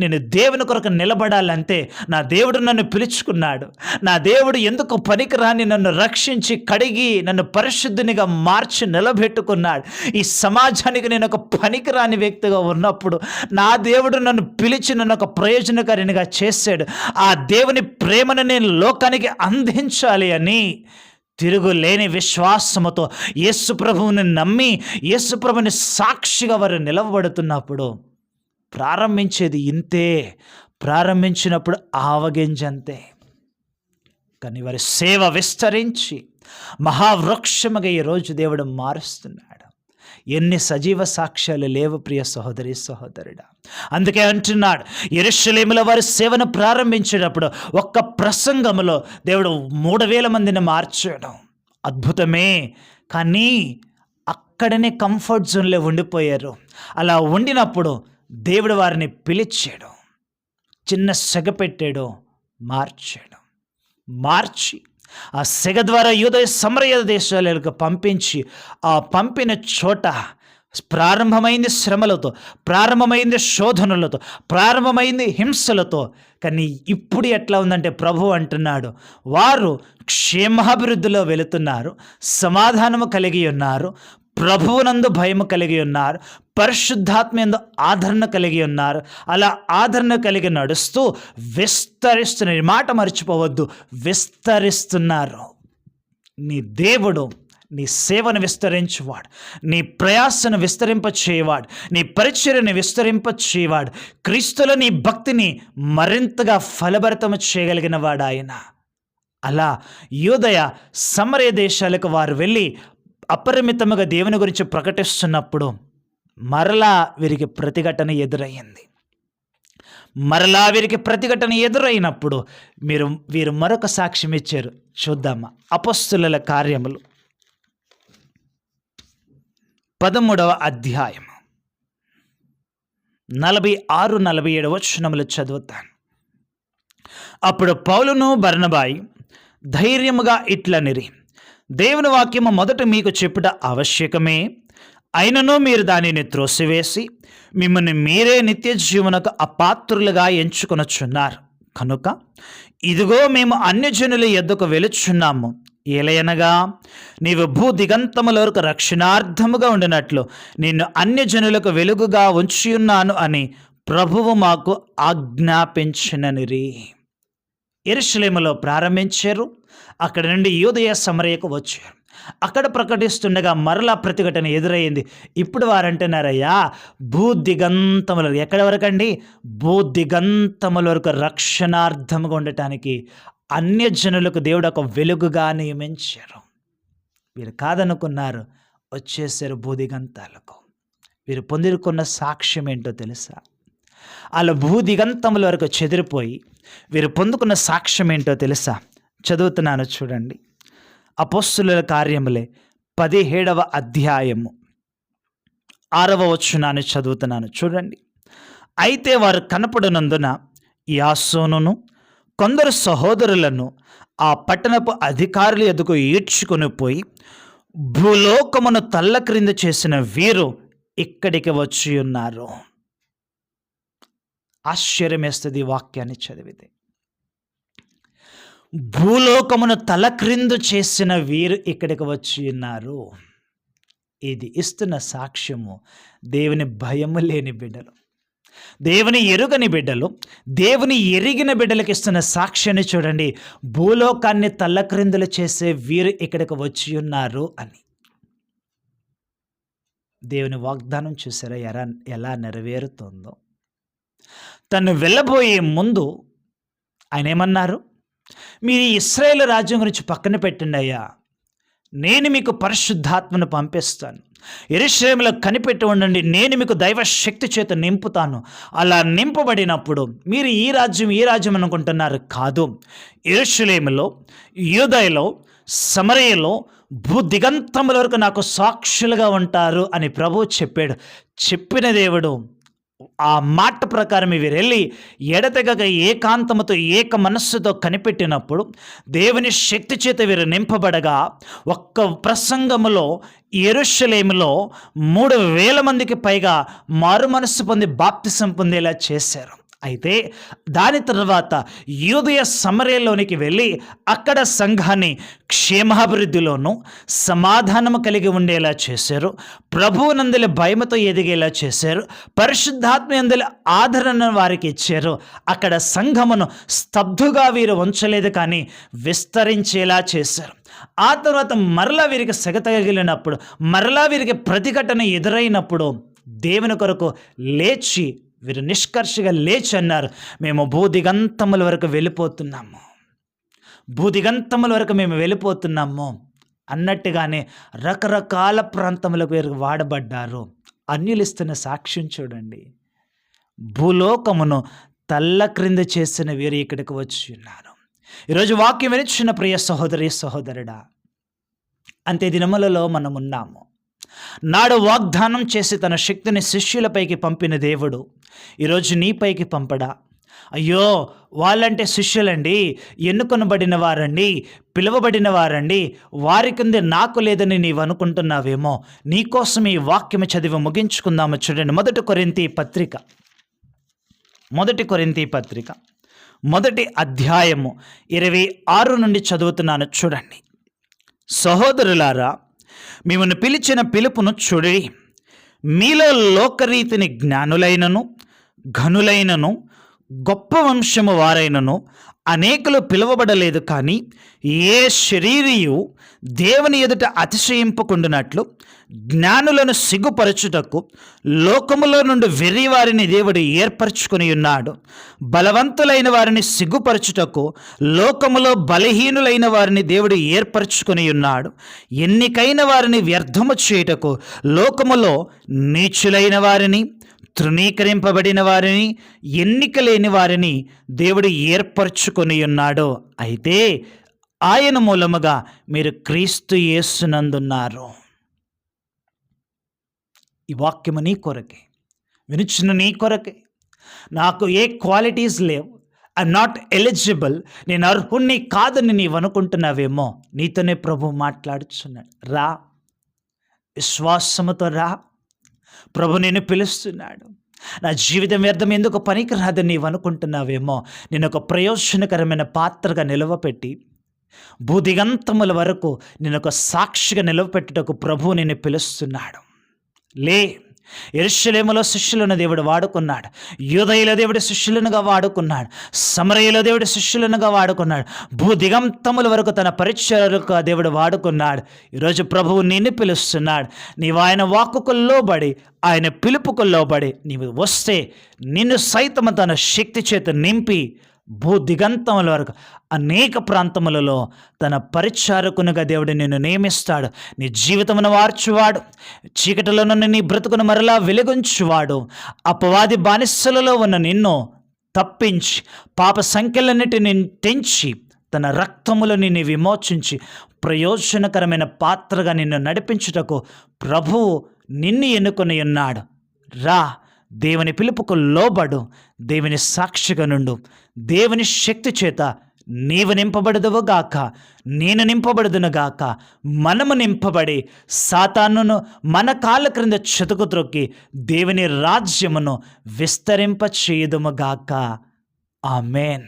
Speaker 1: నేను దేవుని కొరకు నిలబడాలంటే నా దేవుడు నన్ను పిలుచుకున్నాడు, నా దేవుడు ఎందుకు పనికిరాని నన్ను రక్షించి కడిగి నన్ను పరిశుద్ధునిగా మార్చి నిలబెట్టుకున్నాడు. ఈ సమాజానికి నేను ఒక పనికిరాని వ్యక్తిగా ఉన్నప్పుడు నా దేవుడు నన్ను పిలిచి నన్ను ఒక ప్రయోజనకారినిగా చేశాడు. ఆ దేవుని ప్రేమను నేను లోకానికి అందించాలి అని తిరుగులేని విశ్వాసముతో యేసు ప్రభువుని నమ్మి, యేసు ప్రభువుని సాక్షిగా వారు నిలవబడుతున్నప్పుడు ప్రారంభించేది ఇంతే, ప్రారంభించినప్పుడు ఆవగింజంతే. కానీ వారి సేవ విస్తరించి మహావృక్షముగా ఈరోజు దేవుడు మారుస్తున్నాడు. ఎన్ని సజీవ సాక్ష్యాలు లేవు ప్రియ సహోదరి సహోదరుడా. అందుకే అంటున్నాడు, యెరూషలేములో వారి సేవను ప్రారంభించేటప్పుడు ఒక్క ప్రసంగములో దేవుడు 3000 మందిని మార్చాడు. అద్భుతమే. కానీ అక్కడనే కంఫర్ట్ జోన్లో ఉండిపోయారు. అలా ఉండినప్పుడు దేవుడు వారిని పిలిచాడు, చిన్న సెగ పెట్టాడు, మార్చి ఆ సెగ ద్వారా యూదయ సమరయ దేశాలకు పంపించి, ఆ పంపిన చోట ప్రారంభమైంది శ్రమలతో, ప్రారంభమైంది శోధనలతో, ప్రారంభమైంది హింసలతో. కానీ ఇప్పుడు ఎట్లా ఉందంటే ప్రభు అంటున్నాడు, వారు క్షేమాభివృద్ధిలో వెళుతున్నారు, సమాధానము కలిగి ఉన్నారు, ప్రభువునందు భయము కలిగి ఉన్నారు, పరిశుద్ధాత్మయందు ఆదరణ కలిగి ఉన్నారు. అలా ఆదరణ కలిగి నడుస్తూ విస్తరిస్తున్నారు. ఈ మాట మర్చిపోవద్దు, విస్తరిస్తున్నారు. నీ దేవుడు నీ సేవను విస్తరించేవాడు, నీ ప్రయాసను విస్తరింపచేయవాడు, నీ పరిచర్యను విస్తరింపచేయవాడు, క్రీస్తులో నీ భక్తిని మరింతగా ఫలభరితము చేయగలిగిన వాడు ఆయన. అలా యూదయ సమరయ దేశాలకు వారు వెళ్ళి అపరిమితముగా దేవుని గురించి ప్రకటిస్తున్నప్పుడు మరలా వీరికి ప్రతిఘటన ఎదురైనప్పుడు వీరు మరొక సాక్ష్యం ఇచ్చారు. చూద్దామా? అపొస్తలుల కార్యములు 13వ అధ్యాయం 46-47 వచనములు చదువుతాను. అప్పుడు పౌలును బర్నబాయి ధైర్యముగా ఇట్లనిరి, దేవుని వాక్యము మొదట మీకు చెప్పుట ఆవశ్యకమే, అయినను మీరు దానిని త్రోసివేసి మిమ్మల్ని మీరే నిత్య జీవనకు అపాత్రులుగా ఎంచుకొనుచున్నారు. కనుక ఇదిగో మేము అన్యజనుల యొద్దకు వెలుచున్నాము, ఏలయనగా నీవు భూ దిగంతముల వరకు రక్షణార్థముగా ఉండినట్లు నిన్ను అన్యజనులకు వెలుగుగా ఉంచియున్నాను అని ప్రభువు మాకు ఆజ్ఞాపించిననిరి. యెరూషలేములో ప్రారంభించారు, అక్కడి నుండి యూదయ సమరయకు వచ్చారు. అక్కడ ప్రకటిస్తుండగా మరలా ప్రతిఘటన ఎదురైంది. ఇప్పుడు వారంటున్నారయ్యా, భూ దిగంతముల ఎక్కడి వరకు అండి? భూ దిగంతముల వరకు రక్షణార్థముగా ఉండటానికి అన్యజనులకు దేవుడు ఒక వెలుగుగా నియమించారు. వీరు కాదనుకున్నారు, వచ్చేసారు భూదిగంతాలకు. వీరు పొందుకున్న సాక్ష్యం ఏంటో తెలుసా? వాళ్ళ భూదిగంతముల వరకు చెదిరిపోయి వీరు పొందుకున్న సాక్ష్యం ఏంటో తెలుసా? చదువుతున్నాను చూడండి. అపోస్తుల కార్యములే 17వ అధ్యాయము 6వ వచనాన్ని చదువుతున్నాను చూడండి. అయితే వారు కనపడనందున యాసోనును కొందరు సహోదరులను ఆ పట్టణపు అధికారుల ఎదుగు ఈడ్చుకొని పోయి, భూలోకమును తల్ల క్రింద చేసిన వీరు ఇక్కడికి వచ్చి ఉన్నారు. ఆశ్చర్యం వేస్తుంది ఈ వాక్యాన్ని చదివితే. భూలోకమును తలక్రిందు చేసిన వీరు ఇక్కడికి వచ్చి ఉన్నారు. ఇది ఇస్తున్న సాక్ష్యము దేవుని భయము లేని బిడ్డలు, దేవుని ఎరుగని బిడ్డలు, దేవుని ఎరిగిన బిడ్డలకు ఇస్తున్న సాక్ష్యాన్ని చూడండి. భూలోకాన్ని తల్లక్రిందులు చేసే వీరు ఇక్కడికి వచ్చి ఉన్నారు అని. దేవుని వాగ్దానం చూసారా ఎలా నెరవేరుతుందో? తను వెళ్ళబోయే ముందు ఆయన ఏమన్నారు? మీరు ఇశ్రాయేలు రాజ్యం గురించి పక్కన పెట్టండి అయ్యా, నేను మీకు పరిశుద్ధాత్మను పంపిస్తాను, యెరూషలేములో కనిపెట్టి ఉండండి, నేను మీకు దైవ శక్తి చేత నింపుతాను. అలా నింపబడినప్పుడు మీరు ఈ రాజ్యం అనుకుంటున్నారు, కాదు. యెరూషలేములో, యూదయలో, సమరయలో భూదిగంతముల వరకు నాకు సాక్షులుగా ఉంటారు అని ప్రభువు చెప్పాడు. చెప్పిన దేవుడు ఆ మాట ప్రకారం వీరు వెళ్ళి ఎడతెగక ఏకాంతముతో ఏక మనస్సుతో కనిపెట్టినప్పుడు దేవుని శక్తి చేత వీరు నింపబడగా ఒక్క ప్రసంగములో యెరూషలేములో 3,000 మందికి పైగా మారు మనస్సు పొంది బాప్తిసం పొందేలా చేశారు. అయితే దాని తర్వాత యూదయ సమరయలోనికి వెళ్ళి అక్కడ సంఘాన్ని క్షేమాభివృద్ధిలోనూ సమాధానము కలిగి ఉండేలా చేశారు. ప్రభువునందలి భయముతో ఎదిగేలా చేశారు. పరిశుద్ధాత్మ యందలి ఆదరణ వారికి ఇచ్చారు. అక్కడ సంఘమును స్తబ్దుగా వీరు ఉంచలేదు, కానీ విస్తరించేలా చేశారు. ఆ తర్వాత మరలా వీరికి సెగతగిలినప్పుడు, మరలా వీరికి ప్రతిఘటన ఎదురైనప్పుడు దేవుని కొరకు లేచి వీరు నిష్కర్షగా లేచి అన్నారు, మేము భూదిగంతముల వరకు వెళ్ళిపోతున్నాము, భూదిగంతముల వరకు మేము వెళ్ళిపోతున్నాము అన్నట్టుగానే రకరకాల ప్రాంతములకు వీరు వాడబడ్డారు. అన్యులు ఇస్తున్న సాక్ష్యం చూడండి. భూలోకమును తల్ల క్రింద చేసిన వీరు ఇక్కడికి వచ్చి ఉన్నారు. ఈరోజు వాక్యం వినిచిన ప్రియ సహోదరి సహోదరుడా, అంతే దినములలో మనం ఉన్నాము. నాడు వాగ్దానం చేసి తన శక్తిని శిష్యులపైకి పంపిన దేవుడు ఈరోజు నీపైకి పంపడా? అయ్యో, వాళ్ళంటే శిష్యులండి, ఎన్నుకొనబడిన వారండి, పిలువబడిన వారండి, వారి కింద నాకు లేదని నీవు అనుకుంటున్నావేమో. నీకోసం ఈ వాక్యము చదివి ముగించుకుందాము. చూడండి, మొదటి కొరింథీ పత్రిక 1వ అధ్యాయము 26 నుండి చదువుతున్నాను చూడండి. సహోదరులారా, మిమ్మల్ని పిలిచిన పిలుపును చూడి, మీలో లోకరీతిని జ్ఞానులైనను ఘనులైనను గొప్ప వంశము వారైనను అనేకులు పిలువబడలేదు, కానీ ఏ శరీరియు దేవుని ఎదుట అతిశయింపకుండునట్లు జ్ఞానులను సిగ్గుపరచుటకు లోకములో నుండి వెర్రి వారిని దేవుడు ఏర్పరచుకొని ఉన్నాడు. బలవంతులైన వారిని సిగ్గుపరచుటకు లోకములో బలహీనులైన వారిని దేవుడు ఏర్పరచుకొని ఉన్నాడు. ఎన్నికైన వారిని వ్యర్థము చేయుటకు లోకములో నీచులైన వారిని, తృణీకరింపబడిన వారిని, ఎన్నిక లేని వారిని దేవుడు ఏర్పరచుకొని ఉన్నాడు. అయితే ఆయన మూలముగా మీరు క్రీస్తు యేసునందున్నారు. ఈ వాక్యము నీ కొరకే, వినుచున్న నీ కొరకే. నాకు ఏ క్వాలిటీస్ లేవు, ఐఎమ్ నాట్ ఎలిజిబుల్, నేను అర్హుణ్ణి కాదని నీవు అనుకుంటున్నావేమో, నీతోనే ప్రభు మాట్లాడుచున్నాడు. రా, విశ్వాసముతో రా, ప్రభు నిన్ను పిలుస్తున్నాడు. నా జీవితం వ్యర్థం, ఎందుకు పనికిరాదని నీవు అనుకుంటున్నావేమో, నేను ఒక ప్రయోజనకరమైన పాత్రగా నిలవపెట్టి భూదిగంతముల వరకు నేను ఒక సాక్షిగా నిలవపెట్టుటకు ప్రభువు నిన్ను పిలుస్తున్నాడు. లే, యెరూషలేములో శిష్యులను దేవుడు వాడుకున్నాడు, యూదయలో దేవుడు శిష్యులనుగా వాడుకున్నాడు, సమరయలో దేవుడు శిష్యులనుగా వాడుకున్నాడు, భూదిగంతముల వరకు తన పరిచర్యలకు దేవుడు వాడుకున్నాడు. ఈరోజు ప్రభువు నిన్ను పిలుస్తున్నాడు. నీవు ఆయన వాక్కుకు లోబడి, ఆయన పిలుపుకు లోబడి నీవు వస్తే నిన్ను సైతం తన శక్తి చేత నింపి భూదిగంతముల వరకు అనేక ప్రాంతములలో తన పరిచారకునిగా దేవుడు నిన్ను నియమిస్తాడు. నీ జీవితమును మార్చువాడు, చీకటిలో నుండి నీ బ్రతుకును మరలా వెలిగించువాడు. అపవాది బానిసలలో ఉన్న నిన్ను తప్పించి, పాప సంఖ్యలన్నిటిని తెంచి, తన రక్తములో నిన్ను విమోచించి ప్రయోజనకరమైన పాత్రగా నిన్ను నడిపించుటకు ప్రభువు నిన్ను ఎన్నుకొని ఉన్నాడు. రా, దేవుని పిలుపుకు లోబడు, దేవుని సాక్షిగా నుండు. దేవుని శక్తి చేత నీవు నింపబడదువు గాక, నేను నింపబడదును గాక. మనము నింపబడి సాతానును మన కాళ్ళ క్రింద చతుకు త్రొక్కి దేవుని రాజ్యమును విస్తరింప చేయుదుము గాక. ఆమేన్.